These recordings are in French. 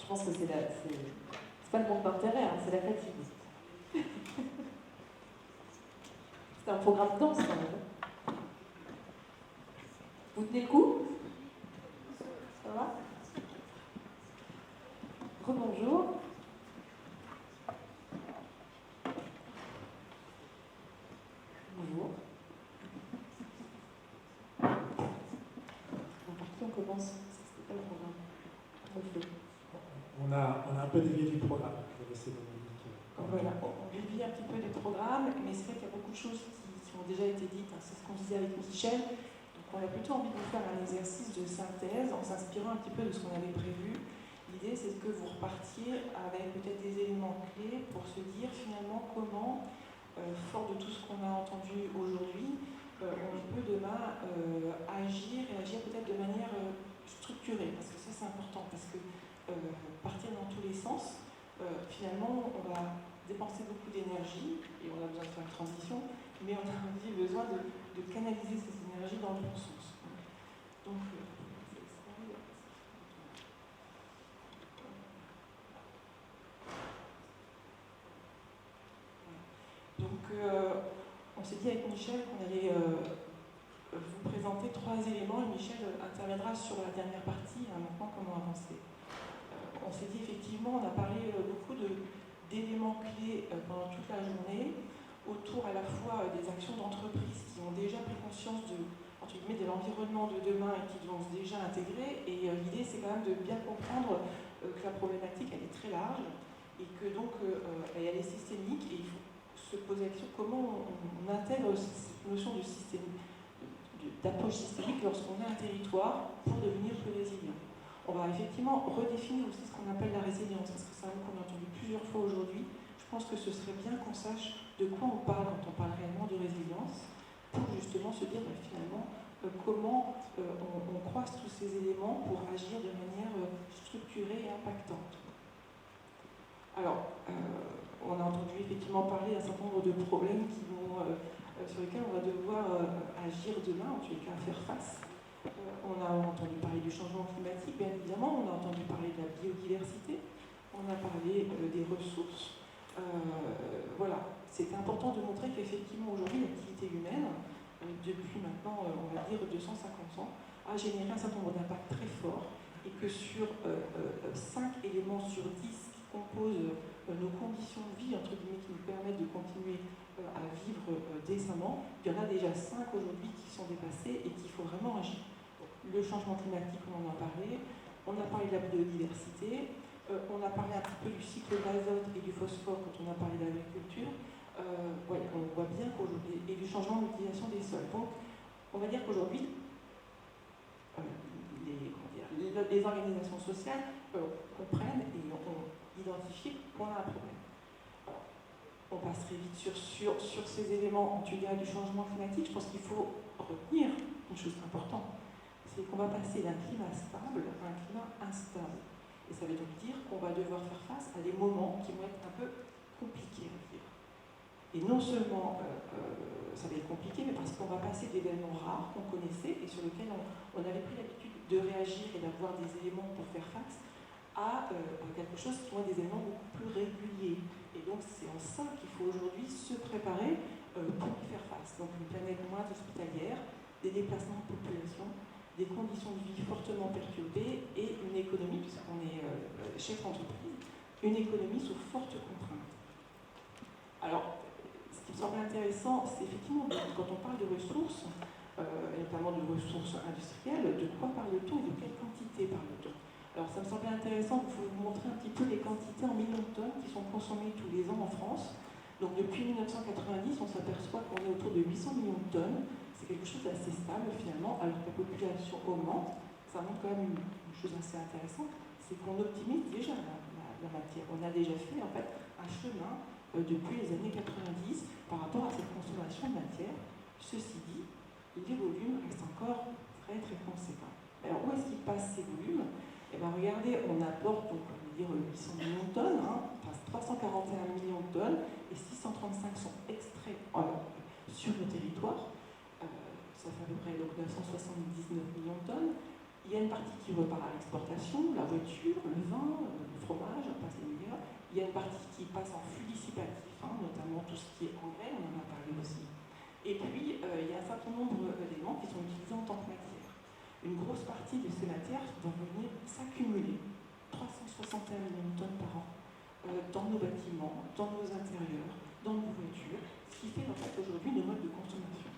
Je pense que c'est pas le manque d'intérêt, hein, c'est la fatigue. C'est un programme dense quand même. Vous tenez le coup? Ça va? Rebonjour. Bonjour. Par qui on commence? C'est pas le programme. On a un peu dévié du programme. Je vais laisser Dominique. Voilà, on dévie un petit peu du programme, mais c'est vrai qu'il y a beaucoup de choses qui ont déjà été dites. Hein. C'est ce qu'on disait avec Michel. Donc on a plutôt envie de vous faire un exercice de synthèse en s'inspirant un petit peu de ce qu'on avait prévu. L'idée, c'est que vous repartiez avec peut-être des éléments clés pour se dire finalement comment, fort de tout ce qu'on a entendu aujourd'hui, on peut demain agir et agir peut-être de manière structurée. Parce que ça, c'est important, parce que partir dans tous les sens, finalement, on va dépenser beaucoup d'énergie, et on a besoin de faire une transition, mais on a aussi besoin de canaliser ces énergies dans le bon sens. Donc, on s'est dit avec Michel qu'on allait vous présenter 3 éléments, et Michel interviendra sur la dernière partie, hein, maintenant comment avancer. On s'est dit effectivement, on a parlé beaucoup d'éléments clés pendant toute la journée, autour à la fois des actions d'entreprise qui ont déjà pris conscience de l'environnement de demain et qui l'ont déjà intégré. Et l'idée, c'est quand même de bien comprendre que la problématique, elle est très large et que donc elle est systémique, et il faut se poser la question comment on intègre cette notion de d'approche systémique lorsqu'on a un territoire pour devenir plus résilient. On va effectivement redéfinir aussi ce qu'on appelle la résilience, parce que c'est un mot qu'on a entendu plusieurs fois aujourd'hui. Je pense que ce serait bien qu'on sache de quoi on parle quand on parle réellement de résilience, pour justement se dire finalement comment on croise tous ces éléments pour agir de manière structurée et impactante. Alors, on a entendu effectivement parler d'un certain nombre de problèmes sur lesquels on va devoir agir demain, en tous les cas faire face. On a entendu parler du changement climatique, bien évidemment, on a entendu parler de la biodiversité, on a parlé des ressources. Voilà, c'est important de montrer qu'effectivement aujourd'hui l'activité humaine, depuis maintenant on va dire 250 ans, a généré un certain nombre d'impacts très forts, et que sur 5 éléments sur 10 qui composent nos conditions de vie, entre guillemets, qui nous permettent de continuer à vivre décemment, il y en a déjà 5 aujourd'hui qui sont dépassés et qu'il faut vraiment agir. Le changement climatique, on en a parlé de la biodiversité, on a parlé un petit peu du cycle d'azote et du phosphore quand on a parlé d'agriculture. On voit bien qu'aujourd'hui, et du changement d'utilisation des sols. Donc, on va dire qu'aujourd'hui, les organisations sociales comprennent et ont identifié qu'on a un problème. Alors, on passerait vite sur ces éléments en tunnel du changement climatique. Je pense qu'il faut retenir une chose importante, c'est qu'on va passer d'un climat stable à un climat instable. Et ça veut donc dire qu'on va devoir faire face à des moments qui vont être un peu compliqués à vivre. Et non seulement ça va être compliqué, mais parce qu'on va passer d'événements rares qu'on connaissait et sur lesquels on avait pris l'habitude de réagir et d'avoir des éléments pour faire face à quelque chose qui vont être des éléments beaucoup plus réguliers. Et donc c'est en ça qu'il faut aujourd'hui se préparer pour y faire face. Donc une planète moins hospitalière, des déplacements de population, des conditions de vie fortement perturbées et une économie, puisqu'on est chef d'entreprise, une économie sous forte contrainte. Alors, ce qui me semble intéressant, c'est effectivement, quand on parle de ressources, et notamment de ressources industrielles, de quoi parle-t-on et de quelle quantité parle-t-on? Alors, ça me semblait intéressant de vous montrer un petit peu les quantités en millions de tonnes qui sont consommées tous les ans en France. Donc, depuis 1990, on s'aperçoit qu'on est autour de 800 millions de tonnes. C'est quelque chose d'assez stable finalement, alors que la population augmente. Ça montre quand même une chose assez intéressante, c'est qu'on optimise déjà la matière. On a déjà fait en fait un chemin depuis les années 90 par rapport à cette consommation de matière. Ceci dit, les volumes restent encore très très conséquents. Alors où est-ce qu'ils passent ces volumes? Eh bien regardez, on apporte donc, on va dire 800 millions de tonnes, on passe 341 millions de tonnes et 635 sont extraits sur le territoire. Ça fait à peu près donc 979 millions de tonnes. Il y a une partie qui repart à l'exportation, la voiture, le vin, le Il y a une partie qui passe en flux dissipatif, notamment tout ce qui est engrais, on en a parlé aussi. Et puis, il y a un certain nombre d'éléments qui sont utilisés en tant que matière. Une grosse partie de ces matières vont venir s'accumuler, 361 millions de tonnes par an, dans nos bâtiments, dans nos intérieurs, dans nos voitures, ce qui fait en fait aujourd'hui nos modes de consommation.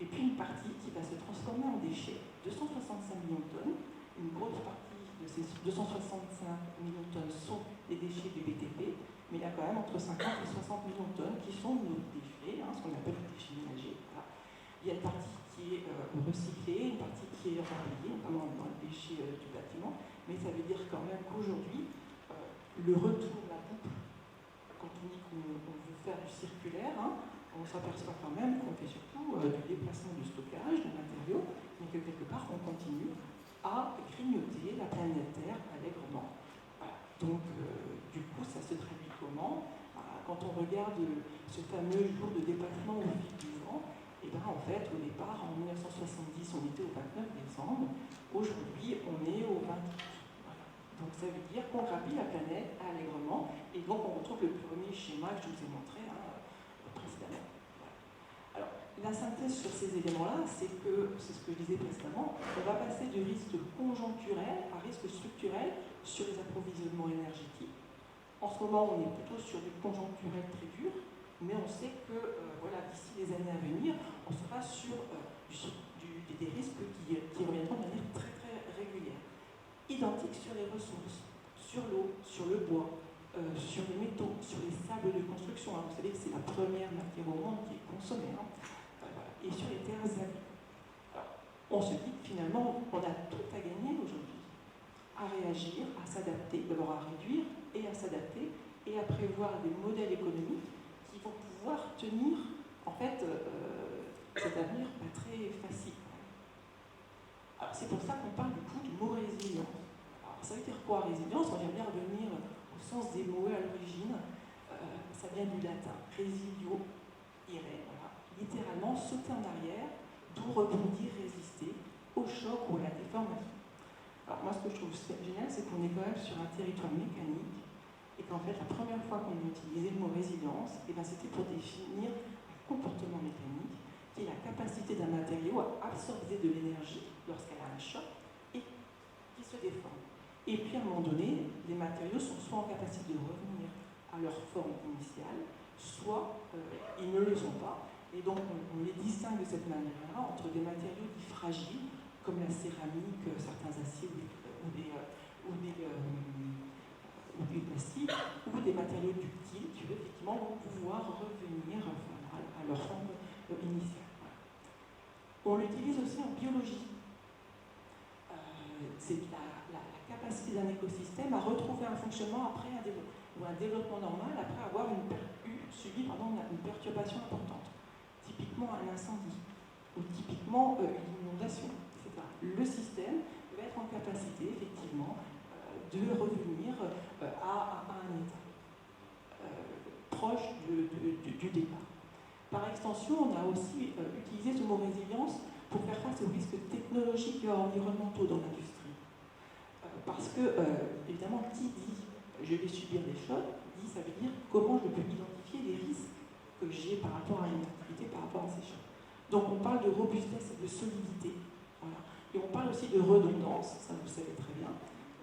Et puis une partie qui va se transformer en déchets, 265 millions de tonnes. Une grosse partie de ces 265 millions de tonnes sont des déchets du BTP, mais il y a quand même entre 50 et 60 millions de tonnes qui sont nos déchets, ce qu'on appelle les déchets ménagers. Voilà. Il y a une partie qui est recyclée, une partie qui est repliée, notamment dans les déchets du bâtiment, mais ça veut dire quand même qu'aujourd'hui, le retour de la boucle, quand on dit qu'on veut faire du circulaire, on s'aperçoit quand même qu'on fait surtout du déplacement du stockage de matériaux, mais que quelque part on continue à grignoter la planète Terre allègrement. Voilà. Donc du coup ça se traduit comment? Quand on regarde ce fameux jour de dépassement au fil du vent, et bien en fait au départ en 1970 on était au 29 décembre, aujourd'hui on est au 20 août. Voilà. Donc ça veut dire qu'on grappille la planète allègrement, et donc on retrouve le premier schéma que je vous ai montré précédemment. Voilà. Alors, la synthèse sur ces éléments-là, c'est ce que je disais précédemment, on va passer de risque conjoncturel à risque structurel sur les approvisionnements énergétiques. En ce moment, on est plutôt sur du conjoncturel très dur, mais on sait que d'ici les années à venir, on sera sur des risques qui reviendront de manière très très régulière. Identiques sur les ressources, sur l'eau, sur le bois, sur les métaux, sur les sables de construction. Vous savez que c'est la première matière au monde qui est consommée. Et sur les terres agricoles. Alors, on se dit que finalement, on a tout à gagner aujourd'hui à réagir, à s'adapter, d'abord à réduire et à s'adapter et à prévoir des modèles économiques qui vont pouvoir tenir, en fait, cet avenir pas très facile. Alors, c'est pour ça qu'on parle du coup du mot résilience. Alors, ça veut dire quoi, résilience? On vient bien revenir au sens des mots à l'origine. Ça vient du latin, resilio, ire, voilà. Littéralement sauter en arrière, d'où rebondir, résister au choc ou à la déformation. Alors moi ce que je trouve génial, c'est qu'on est quand même sur un territoire mécanique et qu'en fait la première fois qu'on a utilisé le mot résilience, c'était pour définir un comportement mécanique qui est la capacité d'un matériau à absorber de l'énergie lorsqu'elle a un choc et qui se déforme. Et puis à un moment donné, les matériaux sont soit en capacité de revenir à leur forme initiale, soit ils ne le sont pas. Et donc on les distingue de cette manière-là entre des matériaux dits fragiles, comme la céramique, certains aciers ou des plastiques, ou des matériaux ductiles qui effectivement vont pouvoir revenir à leur forme initiale. On l'utilise aussi en biologie. C'est la capacité d'un écosystème à retrouver un fonctionnement après un développement normal après avoir subi une perturbation importante. Typiquement un incendie, ou typiquement une inondation, etc. Le système va être en capacité, effectivement, de revenir à un état proche du départ. Par extension, on a aussi utilisé ce mot résilience pour faire face aux risques technologiques et environnementaux dans l'industrie. Parce que, évidemment, qui dit je vais subir des chocs, ça veut dire comment je peux identifier les risques que j'ai par rapport à une activité, par rapport à ces chocs. Donc on parle de robustesse et de solidité. Voilà. Et on parle aussi de redondance, ça vous le savez très bien.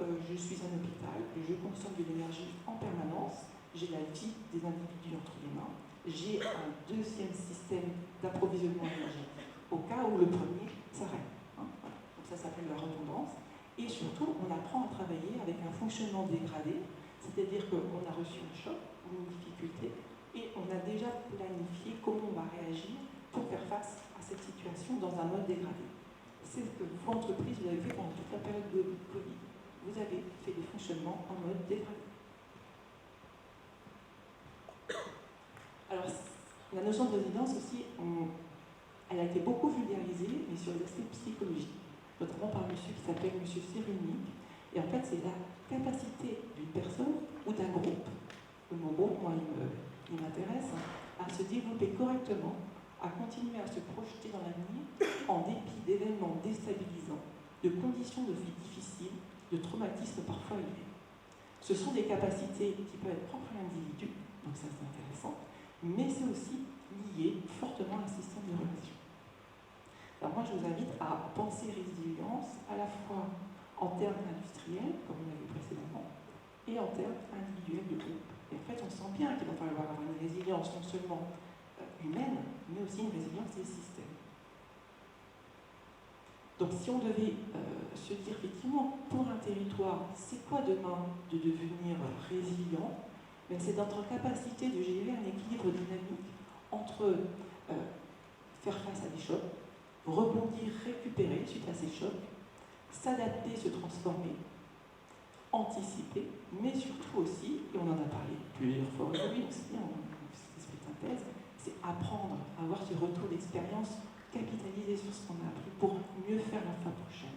Je suis un hôpital, je consomme de l'énergie en permanence, j'ai la vie des individus entre les mains, j'ai un deuxième système d'approvisionnement énergétique au cas où le premier s'arrête. Voilà. Donc ça s'appelle la redondance. Et surtout, on apprend à travailler avec un fonctionnement dégradé, c'est-à-dire qu'on a reçu un choc ou une difficulté, et on a déjà planifié comment on va réagir pour faire face à cette situation dans un mode dégradé. C'est ce que vous, entreprise, vous avez fait pendant toute la période de Covid. Vous avez fait des fonctionnements en mode dégradé. Alors, la notion de résilience aussi, elle a été beaucoup vulgarisée, mais sur les aspects psychologiques, notamment par un monsieur qui s'appelle monsieur Cyrulnik. Et en fait, c'est la capacité d'une personne ou d'un groupe, le mot groupe, moi, il m'intéresse, à se développer correctement, à continuer à se projeter dans l'avenir en dépit d'événements déstabilisants, de conditions de vie difficiles, de traumatismes parfois élevés. Ce sont des capacités qui peuvent être propres à l'individu, donc ça c'est intéressant, mais c'est aussi lié fortement à un système de relations. Alors moi je vous invite à penser résilience à la fois en termes industriels, comme on l'a vu précédemment, et en termes individuels de groupe. Et en fait on sent bien qu'il va falloir avoir une résilience non seulement humaine, mais aussi une résilience des systèmes. Donc si on devait se dire effectivement pour un territoire, c'est quoi demain de devenir résilient, mais c'est notre capacité de gérer un équilibre dynamique entre faire face à des chocs, rebondir, récupérer suite à ces chocs, s'adapter, se transformer, anticiper, mais surtout aussi, et on en a parlé plusieurs fois aujourd'hui, aussi en esprit de synthèse, c'est apprendre à avoir ce retour d'expérience, capitaliser sur ce qu'on a appris pour mieux faire la fois prochaine.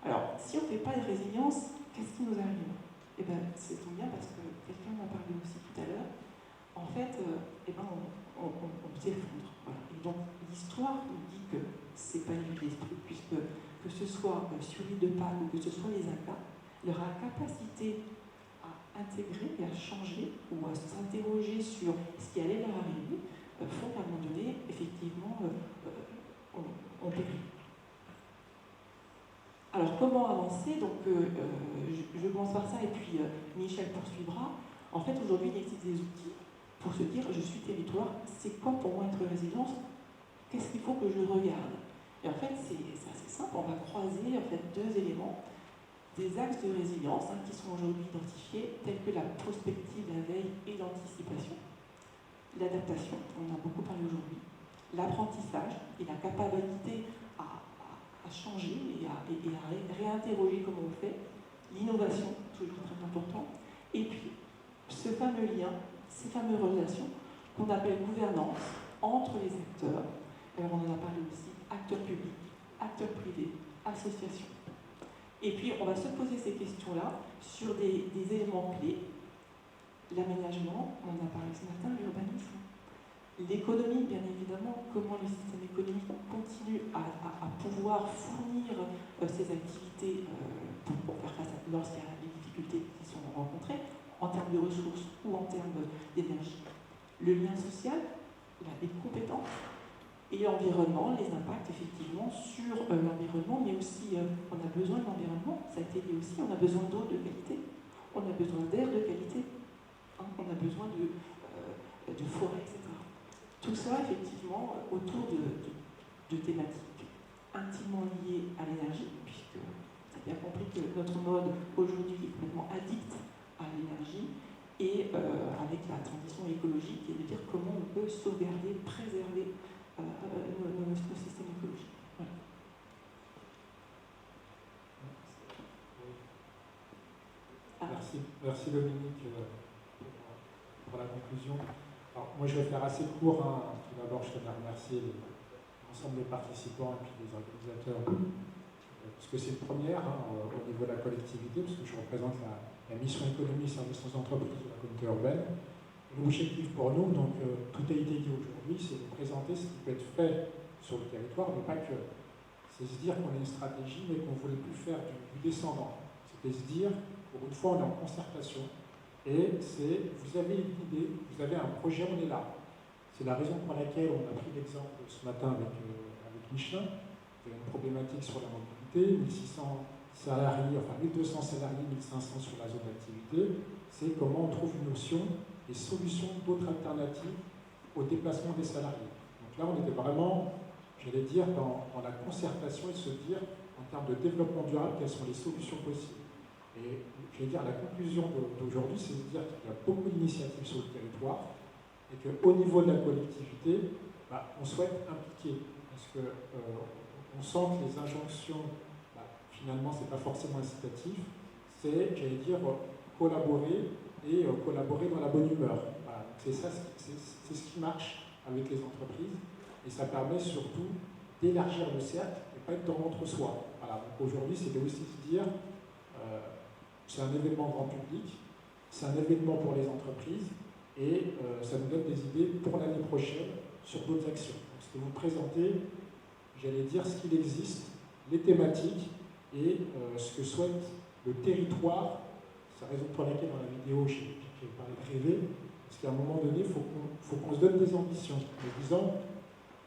Alors, si on ne fait pas de résilience, qu'est-ce qui nous arrive? Eh bien, c'est tout bien parce que quelqu'un m'en parlait aussi tout à l'heure. En fait, on s'effondre. Voilà. Et donc, l'histoire nous dit que c'est pas une vue d'esprit, puisque que ce soit sur l'île de Pâques ou que ce soit les Incas, leur capacité à intégrer et à changer ou à s'interroger sur ce qui allait leur arriver font qu'à un moment donné, effectivement, on périt. Alors, comment avancer? Donc, je commence par ça et puis Michel poursuivra. En fait, aujourd'hui, il existe des outils pour se dire, je suis territoire, c'est quoi pour moi être résilience? Qu'est-ce qu'il faut que je regarde? Et en fait, c'est assez simple, on va croiser en fait deux éléments, des axes de résilience qui sont aujourd'hui identifiés, tels que la prospective, la veille et l'anticipation, l'adaptation, on en a beaucoup parlé aujourd'hui, l'apprentissage et la capacité à changer et à réinterroger comment on fait, l'innovation, toujours très important, et puis ce fameux lien, ces fameuses relations qu'on appelle gouvernance entre les acteurs. Alors on en a parlé aussi, acteurs publics, acteurs privés, associations. Et puis on va se poser ces questions-là sur des éléments clés. L'aménagement, on en a parlé ce matin, l'urbanisme. L'économie, bien évidemment, comment le système économique continue à pouvoir fournir ses activités pour faire face lorsqu'il y a des difficultés qui sont rencontrées, en termes de ressources ou en termes d'énergie. Le lien social, les compétences, et l'environnement, les impacts effectivement sur l'environnement, mais aussi on a besoin de l'environnement, ça a été dit aussi, on a besoin d'eau de qualité, on a besoin d'air de qualité, on a besoin de forêt, etc. Tout ça effectivement autour de thématiques intimement liées à l'énergie, puisque vous avez bien compris que notre mode aujourd'hui est complètement addict à l'énergie, et avec la transition écologique, et de dire comment on peut sauvegarder, préserver nos systèmes écologiques. Voilà. Merci Dominique pour la conclusion. Alors, moi je vais faire assez court. Tout d'abord, je tiens à remercier l'ensemble des participants et puis les organisateurs, parce que c'est une première au niveau de la collectivité, parce que je représente la mission économie et services aux entreprises de la communauté urbaine. L'objectif pour nous, donc tout a été dit aujourd'hui, c'est de présenter ce qui peut être fait sur le territoire, mais pas que. C'est se dire qu'on a une stratégie, mais qu'on ne voulait plus faire du descendant. C'était se dire, pour une fois, on est en concertation, et c'est, vous avez une idée, vous avez un projet, on est là. C'est la raison pour laquelle on a pris l'exemple ce matin avec Michelin. Il y a une problématique sur la mobilité, 1600 salariés, enfin 1200 salariés, 1500 sur la zone d'activité. C'est comment on trouve une notion des solutions d'autres alternatives au déplacement des salariés. Donc là, on était vraiment, j'allais dire, dans la concertation et se dire, en termes de développement durable, quelles sont les solutions possibles. Et je vais dire, la conclusion d'aujourd'hui, c'est de dire qu'il y a beaucoup d'initiatives sur le territoire et qu'au niveau de la collectivité, on souhaite impliquer. Parce qu'on sent que les injonctions, finalement, ce n'est pas forcément incitatif, c'est, j'allais dire, collaborer et collaborer dans la bonne humeur. Voilà. C'est ça, c'est ce qui marche avec les entreprises et ça permet surtout d'élargir le cercle et pas être dans l'entre-soi. Voilà. Donc aujourd'hui, c'est aussi se dire, c'est un événement grand public, c'est un événement pour les entreprises et ça nous donne des idées pour l'année prochaine sur d'autres actions. Donc, ce que vous présentez, j'allais dire ce qu'il existe, les thématiques et ce que souhaite le territoire, c'est la raison pour laquelle dans la vidéo j'ai parlé de rêver, parce qu'à un moment donné, il faut qu'on se donne des ambitions, en disant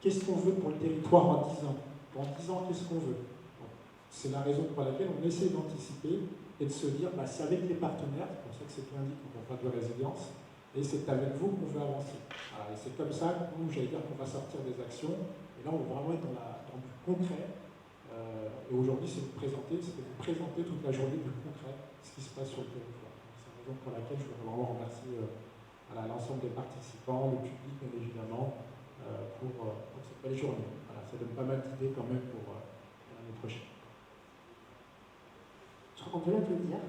qu'est-ce qu'on veut pour le territoire en 10 ans. Dans 10 ans, qu'est-ce qu'on veut. Bon, c'est la raison pour laquelle on essaie d'anticiper et de se dire, c'est avec les partenaires, c'est pour ça que c'est plein dit qu'on parle de résilience, et c'est avec vous qu'on veut avancer. Voilà, et c'est comme ça que nous, j'allais dire qu'on va sortir des actions, et là on va vraiment être dans du concret. Et aujourd'hui, c'est de vous présenter toute la journée du concret, ce qui se passe sur le territoire. C'est la raison pour laquelle je voudrais vraiment remercier l'ensemble des participants, le public bien évidemment, pour cette belle journée. Voilà, ça donne pas mal d'idées quand même pour l'année prochaine. Je crois qu'on peut l'applaudir.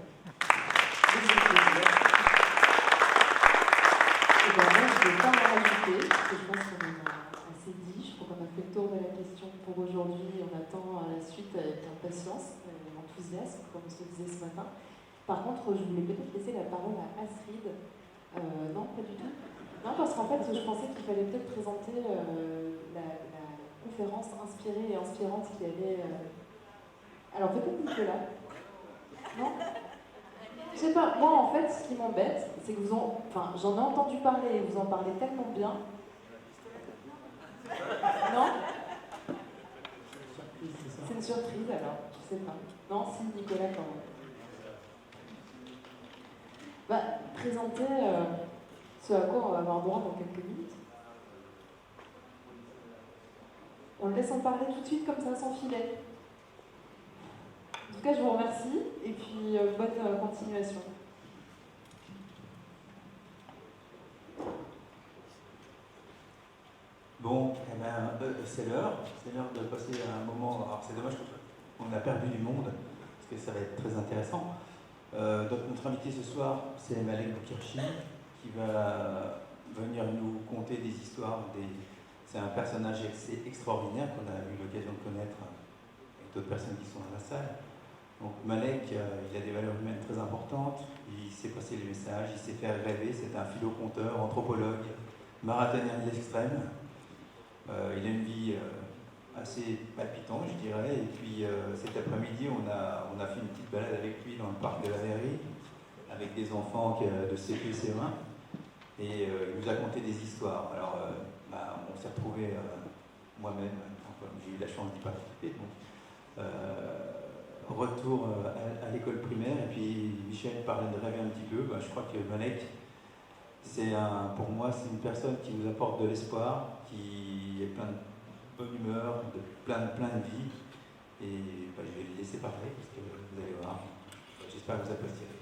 Et bien, moi, je ne vais pas en rajouter, parce que je pense qu'on en a assez dit. Je crois qu'on a fait le tour de la question pour aujourd'hui. On attend la suite avec impatience et enthousiasme, comme on se le disait ce matin. Par contre, je voulais peut-être laisser la parole à Astrid. Non, pas du tout. Non, parce qu'en fait, je pensais qu'il fallait peut-être présenter la conférence inspirée et inspirante qui allait... Alors peut-être Nicolas. Non ? Je sais pas, moi en fait, ce qui m'embête, c'est que j'en ai entendu parler et vous en parlez tellement bien. Non ? C'est une surprise alors, je sais pas. Non, si, Nicolas quand même. Présenter ce à quoi on va avoir droit dans quelques minutes. On le laisse en parler tout de suite comme ça, sans filet. En tout cas, je vous remercie et puis bonne continuation. Bon, c'est l'heure de passer à un moment. Alors c'est dommage qu'on a perdu du monde, parce que ça va être très intéressant. Donc notre invité ce soir, c'est Malek Boukirchi, qui va venir nous conter des histoires. C'est un personnage extraordinaire qu'on a eu l'occasion de connaître avec d'autres personnes qui sont dans la salle. Donc Malek, il a des valeurs humaines très importantes, il sait passer les messages, il sait faire rêver, c'est un philo-conteur, anthropologue, marathonien de l'extrême. Il a une vie assez palpitante, je dirais, et puis cet après-midi, on a fait une petite balade avec lui dans le parc de la mairie, avec des enfants de CP, CE1, et il nous a conté des histoires. Alors, on s'est retrouvés, moi-même, j'ai eu la chance d'y participer, donc retour à l'école primaire, et puis Michel parlait de rêver un petit peu. Je crois que Malek, pour moi, c'est une personne qui nous apporte de l'espoir, qui est plein de bonne humeur, de plein de vie. Et je vais le laisser parler, parce que vous allez voir. J'espère que vous apprécierez.